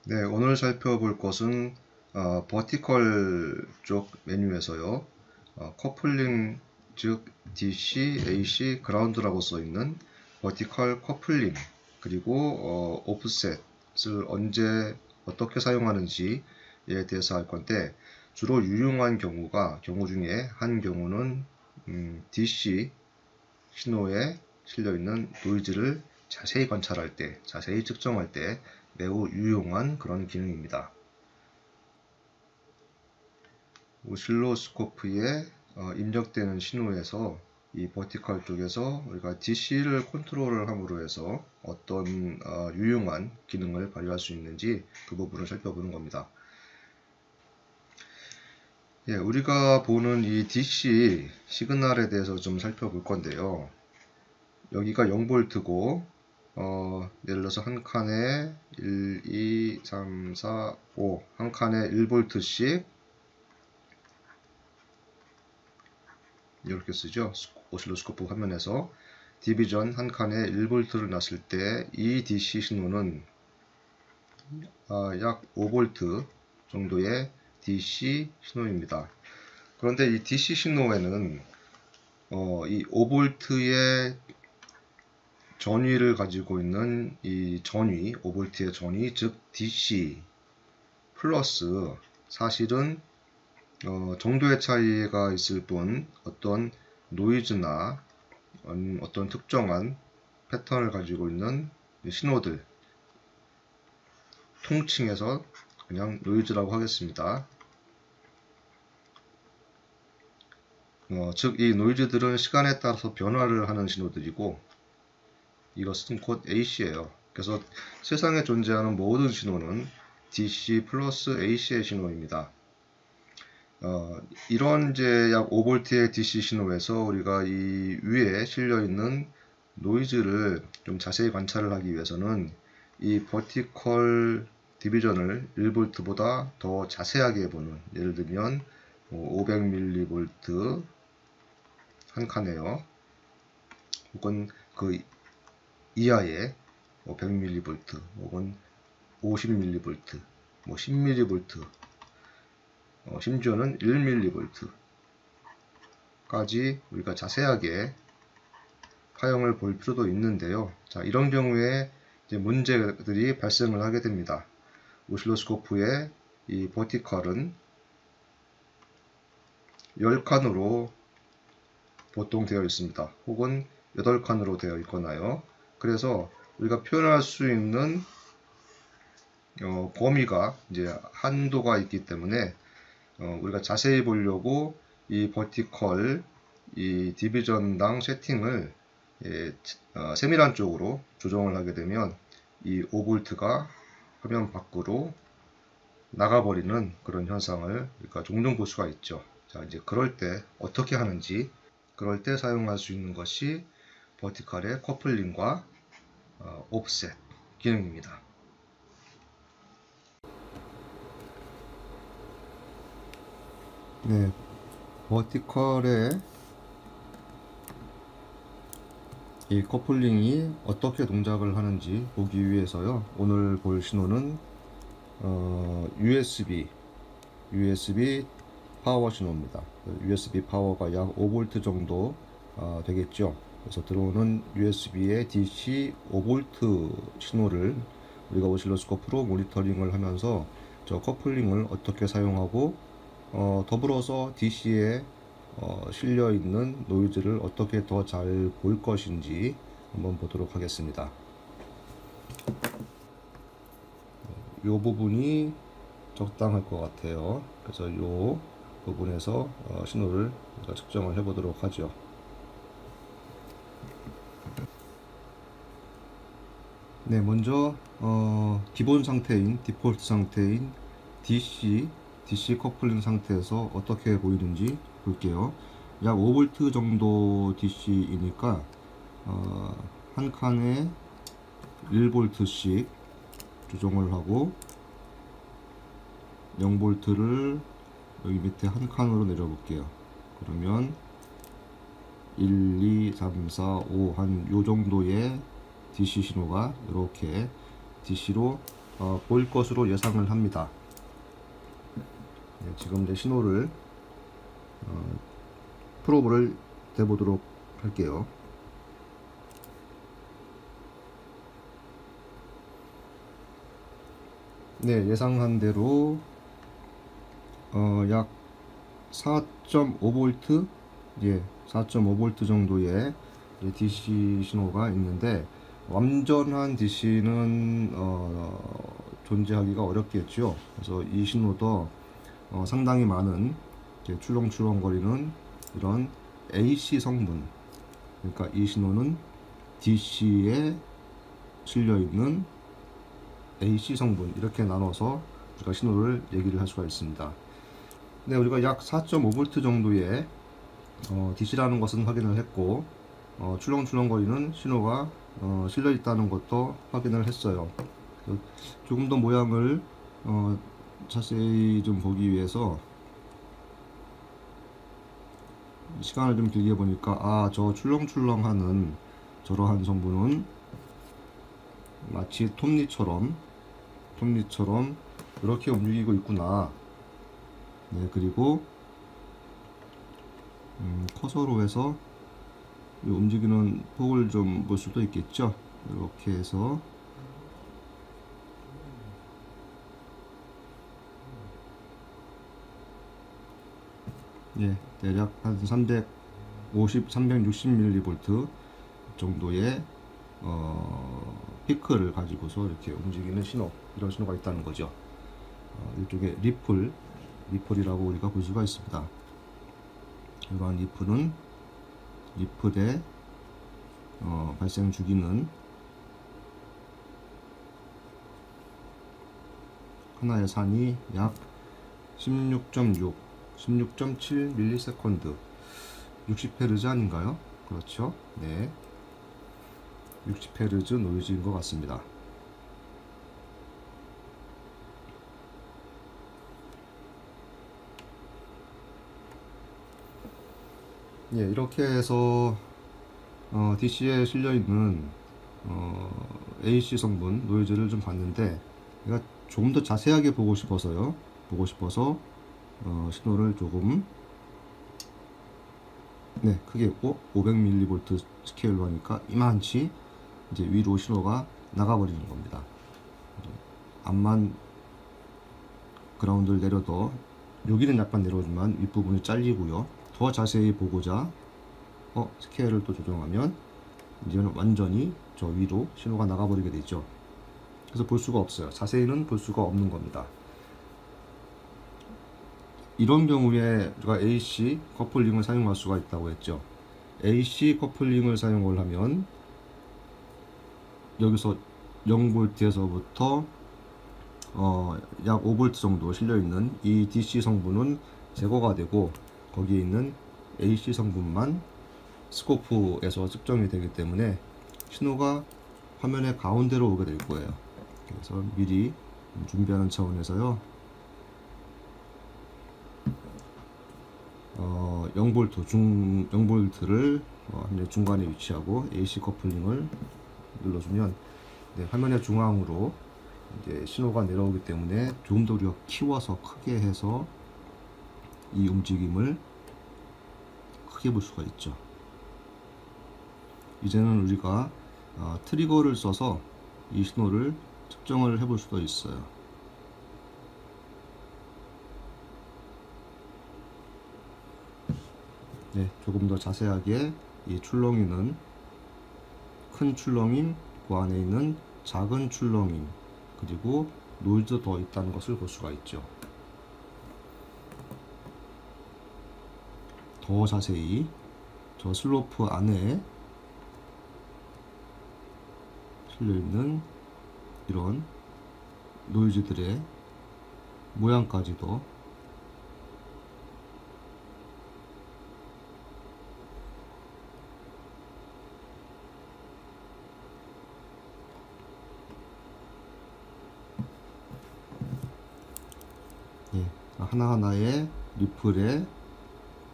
네, 오늘 살펴볼 것은 버티컬 쪽 메뉴에서요. 커플링 즉 DC, AC, 그라운드라고 써 있는 버티컬 커플링 그리고 오프셋을 언제 어떻게 사용하는지에 대해서 할 건데 주로 유용한 경우 중에 한 경우는 DC 신호에 실려 있는 노이즈를 자세히 관찰할 때, 자세히 측정할 때 매우 유용한 그런 기능입니다. 오실로스코프에 입력되는 신호에서 이 버티컬 쪽에서 우리가 DC를 컨트롤을 함으로 해서 어떤 유용한 기능을 발휘할 수 있는지 그 부분을 살펴보는 겁니다. 예, 우리가 보는 이 DC 시그널에 대해서 좀 살펴볼 건데요. 여기가 0V고 예를 들어서 한 칸에 1, 2, 3, 4, 5 한 칸에 1V씩 이렇게 쓰죠. 오실로스코프 화면에서 디비전 한 칸에 1V를 놨을 때 이 DC 신호는 약 5V 정도의 DC 신호입니다. 그런데 이 DC 신호에는 이 5V의 전위를 가지고 있는 이 전위, 5V의 전위, 즉 DC 플러스 사실은 정도의 차이가 있을 뿐 어떤 노이즈나 어떤 특정한 패턴을 가지고 있는 신호들, 통칭해서 그냥 노이즈라고 하겠습니다. 즉 이 노이즈들은 시간에 따라서 변화를 하는 신호들이고 이것은 곧 AC예요. 그래서 세상에 존재하는 모든 신호는 DC 플러스 AC의 신호입니다. 이런 이제 약 5V의 DC 신호에서 우리가 이 위에 실려 있는 노이즈를 좀 자세히 관찰을 하기 위해서는 이 버티컬 디비전을 1V보다 더 자세하게 보는, 예를 들면 500mV 한 칸에요. 혹은 그 이하의 100mV 혹은 50mV, 10mV, 심지어는 1mV까지 우리가 자세하게 파형을 볼 필요도 있는데요. 자, 이런 경우에 이제 문제들이 발생을 하게 됩니다. 오실로스코프의 이 버티컬은 10칸으로 보통 되어 있습니다. 혹은 8칸으로 되어 있거나요. 그래서 우리가 표현할 수 있는 범위가 이제 한도가 있기 때문에 우리가 자세히 보려고 이 버티컬 이 디비전당 세팅을 세밀한 쪽으로 조정을 하게 되면 이 5V가 화면 밖으로 나가버리는 그런 현상을 우리가 종종 볼 수가 있죠. 자, 이제 그럴 때 어떻게 하는지, 그럴 때 사용할 수 있는 것이 버티컬의 커플링과 옵셋 기능입니다. 네, 버티컬의 이 커플링이 어떻게 동작을 하는지 보기 위해서요. 오늘 볼 신호는 USB 파워 신호입니다. USB 파워가 약 5V 정도 되겠죠. 그래서 들어오는 USB의 DC 5V 신호를 우리가 오실로스코프로 모니터링을 하면서 저 커플링을 어떻게 사용하고 더불어서 DC에 실려 있는 노이즈를 어떻게 더 잘 볼 것인지 한번 보도록 하겠습니다. 이 부분이 적당할 것 같아요. 그래서 이 부분에서 신호를 측정을 해 보도록 하죠. 네, 먼저 기본 상태인 디폴트 상태인 DC 커플링 상태에서 어떻게 보이는지 볼게요. 약 5V 정도 DC이니까 한 칸에 1V씩 조정을 하고 0V를 여기 밑에 한 칸으로 내려볼게요. 그러면 1, 2, 3, 4, 5 한 요 정도의 DC 신호가 이렇게 DC로 보일 것으로 예상을 합니다. 네, 지금 이제 신호를 프로브를 대보도록 할게요. 네, 예상한 대로 약 4.5V, 예, 4.5V 정도의 DC 신호가 있는데 완전한 DC는 존재하기가 어렵겠죠. 그래서 이 신호도 상당히 많은 출렁출렁거리는 이런 AC 성분, 그러니까 이 신호는 DC에 실려 있는 AC 성분, 이렇게 나눠서 우리가 신호를 얘기를 할 수가 있습니다. 네, 우리가 약 4.5V 정도의 DC라는 것은 확인을 했고 출렁출렁거리는 신호가 실려 있다는 것도 확인을 했어요. 조금 더 모양을 자세히 좀 보기 위해서 시간을 좀 길게 보니까 저 출렁출렁하는 저러한 성분은 마치 톱니처럼 이렇게 움직이고 있구나. 네, 그리고 커서로 해서 움직이는 폭을 좀 볼 수도 있겠죠. 이렇게 해서 예, 대략 한 360mV 정도의 피크를 가지고서 이렇게 움직이는 신호, 이런 신호가 있다는 거죠. 이쪽에 리플이라고 우리가 볼 수가 있습니다. 이러한 리플은 리플의 발생 주기는 하나의 산이 약 16.6, 16.7ms 60Hz 아닌가요? 그렇죠? 네, 60Hz 노이즈인 것 같습니다. 예, 이렇게 해서 DC에 실려있는 AC 성분 노이즈를 좀 봤는데, 제가 조금 더 자세하게 보고 싶어서 신호를 조금 크게 500mV 스케일로 하니까 이만치 이제 위로 신호가 나가버리는 겁니다. 앞만 그라운드를 내려도 여기는 약간 내려오지만 윗부분이 잘리고요. 더 자세히 보고자 스케일을 또 조정하면 이제는 완전히 저 위로 신호가 나가버리게 되죠. 그래서 볼 수가 없어요. 자세히는 볼 수가 없는 겁니다. 이런 경우에 우리가 AC 커플링을 사용할 수가 있다고 했죠. AC 커플링을 사용을 하면 여기서 0V에서부터 약 5V 정도 실려있는 이 DC 성분은 제거가 되고 거기에 있는 AC 성분만 스코프에서 측정이 되기 때문에 신호가 화면의 가운데로 오게 될 거예요. 그래서 미리 준비하는 차원에서요, 0V를 중간에 위치하고 AC 커플링을 눌러주면 화면의 중앙으로 이제 신호가 내려오기 때문에 조금 더 우리가 키워서 크게 해서 이 움직임을 크게 볼 수가 있죠. 이제는 우리가 트리거를 써서 이 신호를 측정을 해볼 수도 있어요. 네, 조금 더 자세하게 이 출렁이는 큰 출렁임, 그 안에 있는 작은 출렁임, 그리고 노이즈도 더 있다는 것을 볼 수가 있죠. 더 자세히 저 슬로프 안에 실려있는 이런 노이즈들의 모양까지도 하나하나의 리플에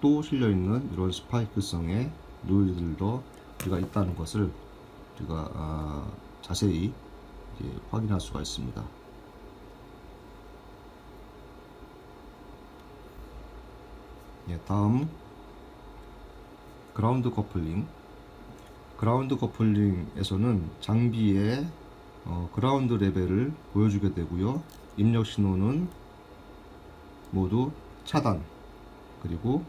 또 실려있는 이런 스파이크성의 노이즈들도 우리가 있다는 것을 우리가 자세히 확인할 수가 있습니다. 다음 그라운드 커플링. 그라운드 커플링에서는 장비의 그라운드 레벨을 보여주게 되고요. 입력 신호는 모두 차단, 그리고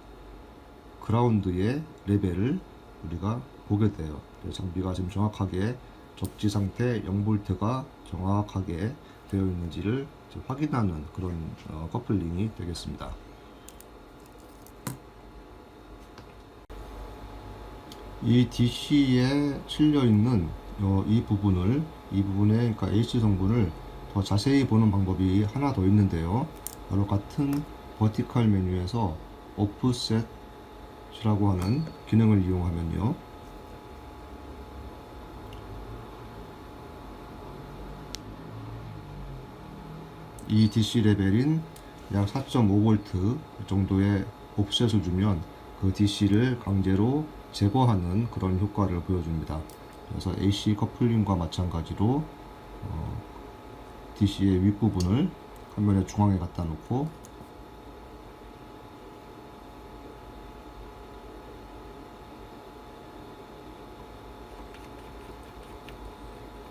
그라운드의 레벨을 우리가 보게 돼요. 장비가 지금 정확하게 접지 상태 0V가 정확하게 되어 있는지를 확인하는 그런 커플링이 되겠습니다. 이 DC에 실려 있는 이 부분에 그러니까 AC 성분을 더 자세히 보는 방법이 하나 더 있는데요. 바로 같은 버티컬 메뉴에서 오프셋이라고 하는 기능을 이용하면요. 이 DC 레벨인 약 4.5V 정도의 옵셋을 주면 그 DC를 강제로 제거하는 그런 효과를 보여줍니다. 그래서 AC 커플링과 마찬가지로 DC의 윗부분을 화면의 중앙에 갖다 놓고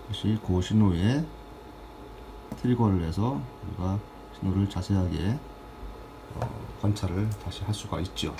다시 그 신호에 트리거를 해서 우리가 신호를 자세하게 관찰을 다시 할 수가 있죠.